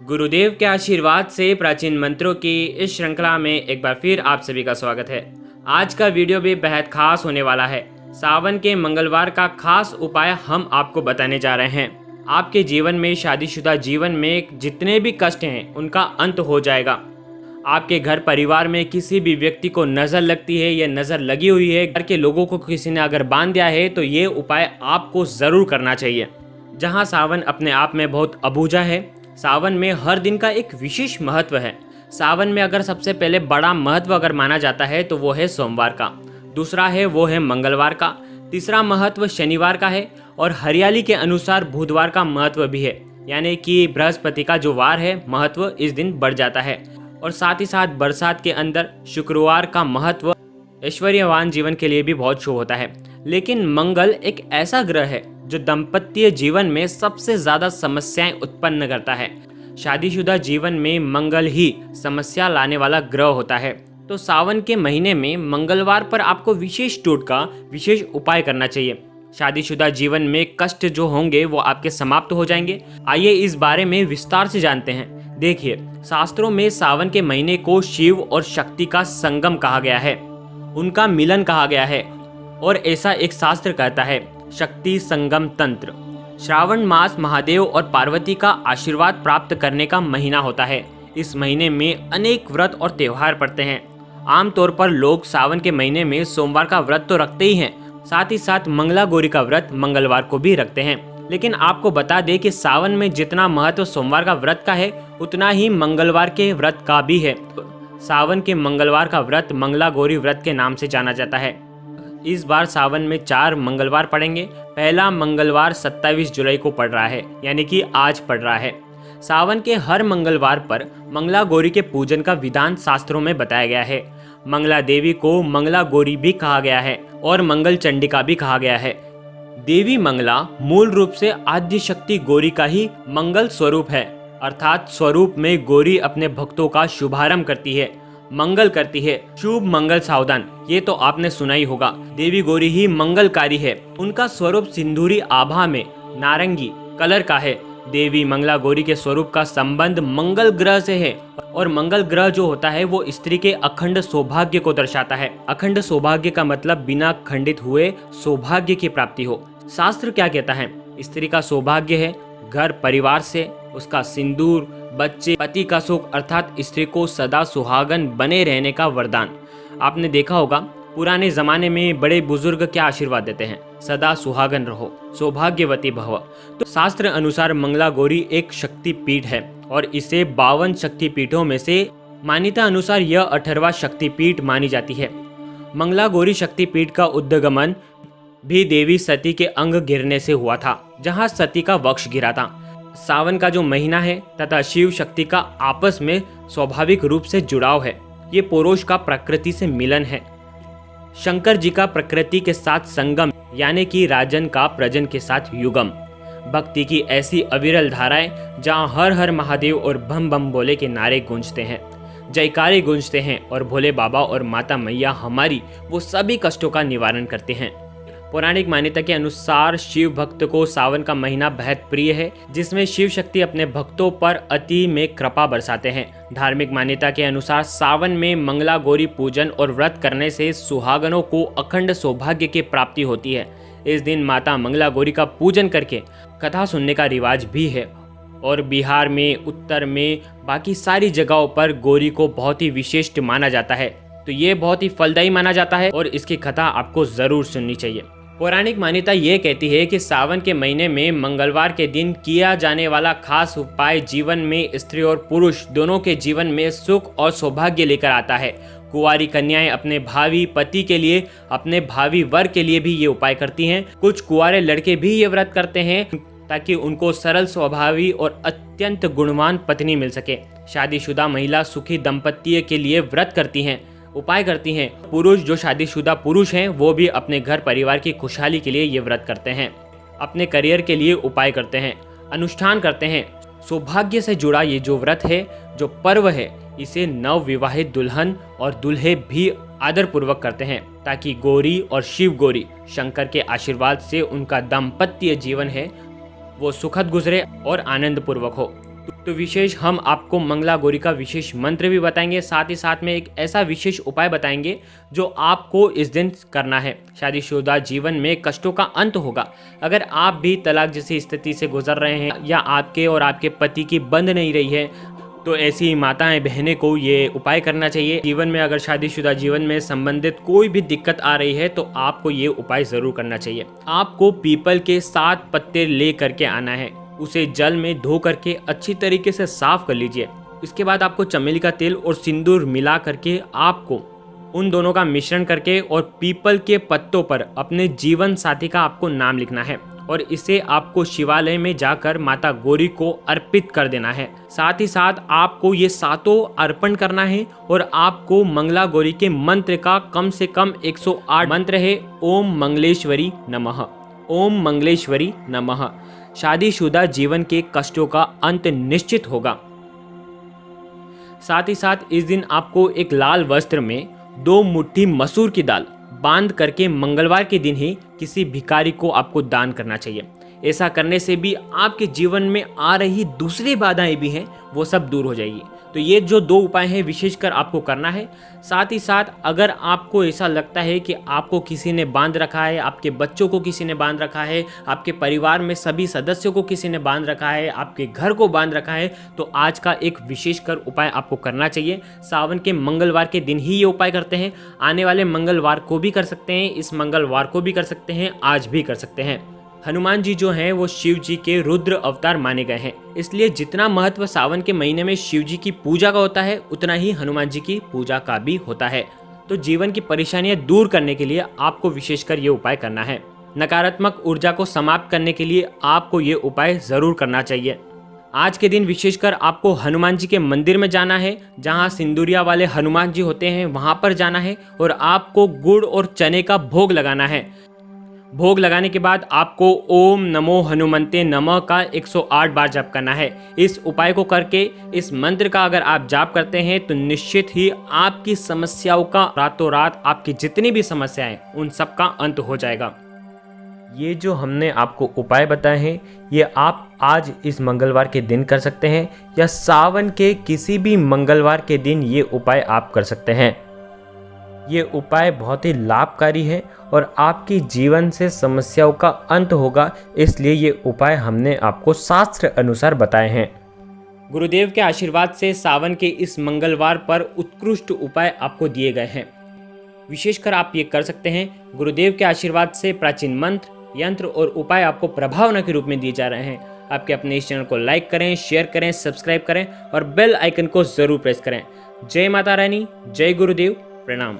गुरुदेव के आशीर्वाद से प्राचीन मंत्रों की इस श्रृंखला में एक बार फिर आप सभी का स्वागत है। आज का वीडियो भी बेहद खास होने वाला है। सावन के मंगलवार का खास उपाय हम आपको बताने जा रहे हैं। आपके जीवन में, शादीशुदा जीवन में जितने भी कष्ट हैं उनका अंत हो जाएगा। आपके घर परिवार में किसी भी व्यक्ति को नज़र लगती है या नज़र लगी हुई है, घर के लोगों को किसी ने अगर बांध दिया है, तो ये उपाय आपको ज़रूर करना चाहिए। जहाँ सावन अपने आप में बहुत अबूझा है, सावन में हर दिन का एक विशेष महत्व है। सावन में अगर सबसे पहले बड़ा महत्व अगर माना जाता है तो वो है सोमवार का, दूसरा है वो है मंगलवार का, तीसरा महत्व शनिवार का है और हरियाली के अनुसार बुधवार का महत्व भी है। यानी कि बृहस्पति का जो वार है महत्व इस दिन बढ़ जाता है। और साथ ही साथ बरसात के अंदर शुक्रवार का महत्व ऐश्वर्यवान जीवन के लिए भी बहुत शुभ होता है। लेकिन मंगल एक ऐसा ग्रह है जो दाम्पत्य जीवन में सबसे ज़्यादा समस्याएं उत्पन्न करता है। शादीशुदा जीवन में मंगल ही समस्या लाने वाला ग्रह होता है। तो सावन के महीने में मंगलवार पर आपको विशेष टोटका, विशेष उपाय करना चाहिए। शादीशुदा जीवन में कष्ट जो होंगे वो आपके समाप्त हो जाएंगे। आइए इस बारे में विस्तार से जानते हैं। देखिए, शास्त्रों में सावन के महीने को शिव और शक्ति का संगम कहा गया है, उनका मिलन कहा गया है। और ऐसा एक शास्त्र कहता है, शक्ति संगम तंत्र। श्रावण मास महादेव और पार्वती का आशीर्वाद प्राप्त करने का महीना होता है। इस महीने में अनेक व्रत और त्योहार पड़ते हैं। आमतौर पर लोग सावन के महीने में सोमवार का व्रत तो रखते ही हैं, साथ ही साथ मंगला गौरी का व्रत मंगलवार को भी रखते हैं। लेकिन आपको बता दें कि सावन में जितना महत्व सोमवार का व्रत का है, उतना ही मंगलवार के व्रत का भी है। सावन के मंगलवार का व्रत मंगला गौरी व्रत के नाम से जाना जाता है। इस बार सावन में 4 मंगलवार पड़ेंगे। पहला मंगलवार 27 जुलाई को पड़ रहा है, यानी कि आज पड़ रहा है। सावन के हर मंगलवार पर मंगला गौरी के पूजन का विधान शास्त्रों में बताया गया है। मंगला देवी को मंगला गौरी भी कहा गया है और मंगल चंडिका भी कहा गया है। देवी मंगला मूल रूप से आद्य शक्ति गौरी का ही मंगल स्वरूप है, अर्थात स्वरूप में गौरी अपने भक्तों का शुभारंभ करती है, मंगल करती है। शुभ मंगल सावधान, ये तो आपने सुना ही होगा। देवी गौरी ही मंगलकारी है। उनका स्वरूप सिंदूरी आभा में नारंगी कलर का है। देवी मंगला गौरी के स्वरूप का संबंध मंगल ग्रह से है और मंगल ग्रह जो होता है वो स्त्री के अखंड सौभाग्य को दर्शाता है। अखंड सौभाग्य का मतलब बिना खंडित हुए सौभाग्य की प्राप्ति हो। शास्त्र क्या कहता है? स्त्री का सौभाग्य है घर परिवार से, उसका सिंदूर, बच्चे, पति का सुख, अर्थात स्त्री को सदा सुहागन बने रहने का वरदान। आपने देखा होगा पुराने जमाने में बड़े बुजुर्ग क्या आशीर्वाद देते हैं, सदा सुहागन रहो, सौभाग्यवती भव। तो शास्त्र अनुसार मंगला गौरी एक शक्ति पीठ है और इसे 52 शक्ति पीठों में से मान्यता अनुसार यह 18वां शक्ति पीठ मानी जाती है। मंगला गौरी शक्ति पीठ का उद्गमन भी देवी सती के अंग गिरने से हुआ था, जहाँ सती का वक्ष गिरा था। सावन का जो महीना है तथा शिव शक्ति का आपस में स्वाभाविक रूप से जुड़ाव है। ये पुरुष का प्रकृति से मिलन है, शंकर जी का प्रकृति के साथ संगम, यानी कि राजन का प्रजन के साथ युगम। भक्ति की ऐसी अविरल धाराएं जहां हर हर महादेव और बम बम बोले के नारे गूंजते हैं, जयकारे गूंजते हैं और भोले बाबा और माता मैया हमारी वो सभी कष्टों का निवारण करते हैं। पौराणिक मान्यता के अनुसार शिव भक्त को सावन का महीना बेहद प्रिय है, जिसमें शिव शक्ति अपने भक्तों पर अति में कृपा बरसाते हैं। धार्मिक मान्यता के अनुसार सावन में मंगला गौरी पूजन और व्रत करने से सुहागनों को अखंड सौभाग्य की प्राप्ति होती है। इस दिन माता मंगला गौरी का पूजन करके कथा सुनने का रिवाज भी है और बिहार में, उत्तर में, बाकी सारी जगहों पर गौरी को बहुत ही विशिष्ट माना जाता है। तो ये बहुत ही फलदायी माना जाता है और इसकी कथा आपको जरूर सुननी चाहिए। पौराणिक मान्यता ये कहती है कि सावन के महीने में मंगलवार के दिन किया जाने वाला खास उपाय जीवन में स्त्री और पुरुष दोनों के जीवन में सुख और सौभाग्य लेकर आता है। कुंवारी कन्याएं अपने भावी पति के लिए, अपने भावी वर के लिए भी ये उपाय करती हैं। कुछ कुंवारे लड़के भी ये व्रत करते हैं ताकि उनको सरल स्वभावी और अत्यंत गुणवान पत्नी मिल सके। शादीशुदा महिला सुखी दाम्पत्य के लिए व्रत करती हैं, उपाय करती हैं। पुरुष जो शादीशुदा पुरुष हैं वो भी अपने घर परिवार की खुशहाली के लिए ये व्रत करते हैं, अपने करियर के लिए उपाय करते हैं, अनुष्ठान करते हैं। सौभाग्य से जुड़ा ये जो व्रत है, जो पर्व है, इसे नव विवाहित दुल्हन और दूल्हे भी आदर पूर्वक करते हैं ताकि गौरी और शिव गौरी शंकर के आशीर्वाद से उनका दाम्पत्य जीवन है वो सुखद गुजरे और आनंद पूर्वक हो। तो विशेष हम आपको मंगला गौरी का विशेष मंत्र भी बताएंगे, साथ ही साथ में एक ऐसा विशेष उपाय बताएंगे जो आपको इस दिन करना है। शादीशुदा जीवन में कष्टों का अंत होगा। अगर आप भी तलाक जैसी स्थिति से गुजर रहे हैं या आपके और आपके पति की बंध नहीं रही है, तो ऐसी माताएं बहनें को ये उपाय करना चाहिए। जीवन में अगर शादीशुदा जीवन में संबंधित कोई भी दिक्कत आ रही है तो आपको ये उपाय ज़रूर करना चाहिए। आपको पीपल के 7 पत्ते ले करके आना है, उसे जल में धो करके अच्छी तरीके से साफ कर लीजिए। इसके बाद आपको चमेली का तेल और सिंदूर मिला करके आपको उन दोनों का मिश्रण करके और पीपल के पत्तों पर अपने जीवन साथी का आपको नाम लिखना है और इसे आपको शिवालय में जाकर माता गौरी को अर्पित कर देना है। साथ ही साथ आपको ये 7 अर्पण करना है और आपको मंगला गौरी के मंत्र का कम से कम 108 मंत्र है। ओम मंगलेश्वरी नमः, ओम मंगलेश्वरी नमः। शादीशुदा जीवन के कष्टों का अंत निश्चित होगा। साथ ही साथ इस दिन आपको एक लाल वस्त्र में 2 मुट्ठी मसूर की दाल बांध करके मंगलवार के दिन ही किसी भिखारी को आपको दान करना चाहिए। ऐसा करने से भी आपके जीवन में आ रही दूसरी बाधाएं भी हैं, वो सब दूर हो जाएगी। तो ये जो 2 उपाय हैं विशेषकर आपको करना है। साथ ही साथ अगर आपको ऐसा लगता है कि आपको किसी ने बांध रखा है, आपके बच्चों को किसी ने बांध रखा है, आपके परिवार में सभी सदस्यों को किसी ने बांध रखा है, आपके घर को बांध रखा है, तो आज का एक विशेषकर उपाय आपको करना चाहिए। सावन के मंगलवार के दिन ही ये उपाय करते हैं। आने वाले मंगलवार को भी कर सकते हैं, इस मंगलवार को भी कर सकते हैं, आज भी कर सकते हैं। हनुमान जी जो हैं वो शिव जी के रुद्र अवतार माने गए हैं, इसलिए जितना महत्व सावन के महीने में शिव जी की पूजा का होता है उतना ही हनुमान जी की पूजा का भी होता है। तो जीवन की परेशानियां दूर करने के लिए आपको विशेषकर ये उपाय करना है। नकारात्मक ऊर्जा को समाप्त करने के लिए आपको ये उपाय ज़रूर करना चाहिए। आज के दिन विशेषकर आपको हनुमान जी के मंदिर में जाना है, जहाँ सिंदूरिया वाले हनुमान जी होते हैं वहाँ पर जाना है और आपको गुड़ और चने का भोग लगाना है। भोग लगाने के बाद आपको ओम नमो हनुमंते नमः का 108 बार जाप करना है। इस उपाय को करके, इस मंत्र का अगर आप जाप करते हैं तो निश्चित ही आपकी समस्याओं का रातों रात, आपकी जितनी भी समस्याएं उन सब का अंत हो जाएगा। ये जो हमने आपको उपाय बताए हैं ये आप आज इस मंगलवार के दिन कर सकते हैं या सावन के किसी भी मंगलवार के दिन ये उपाय आप कर सकते हैं। ये उपाय बहुत ही लाभकारी है और आपकी जीवन से समस्याओं का अंत होगा, इसलिए ये उपाय हमने आपको शास्त्र अनुसार बताए हैं। गुरुदेव के आशीर्वाद से सावन के इस मंगलवार पर उत्कृष्ट उपाय आपको दिए गए हैं, विशेषकर आप ये कर सकते हैं। गुरुदेव के आशीर्वाद से प्राचीन मंत्र, यंत्र और उपाय आपको प्रभावना के रूप में दिए जा रहे हैं। आपके अपने इस चैनल को लाइक करें, शेयर करें, सब्सक्राइब करें और बेल आइकन को जरूर प्रेस करें। जय माता रानी, जय गुरुदेव, प्रणाम।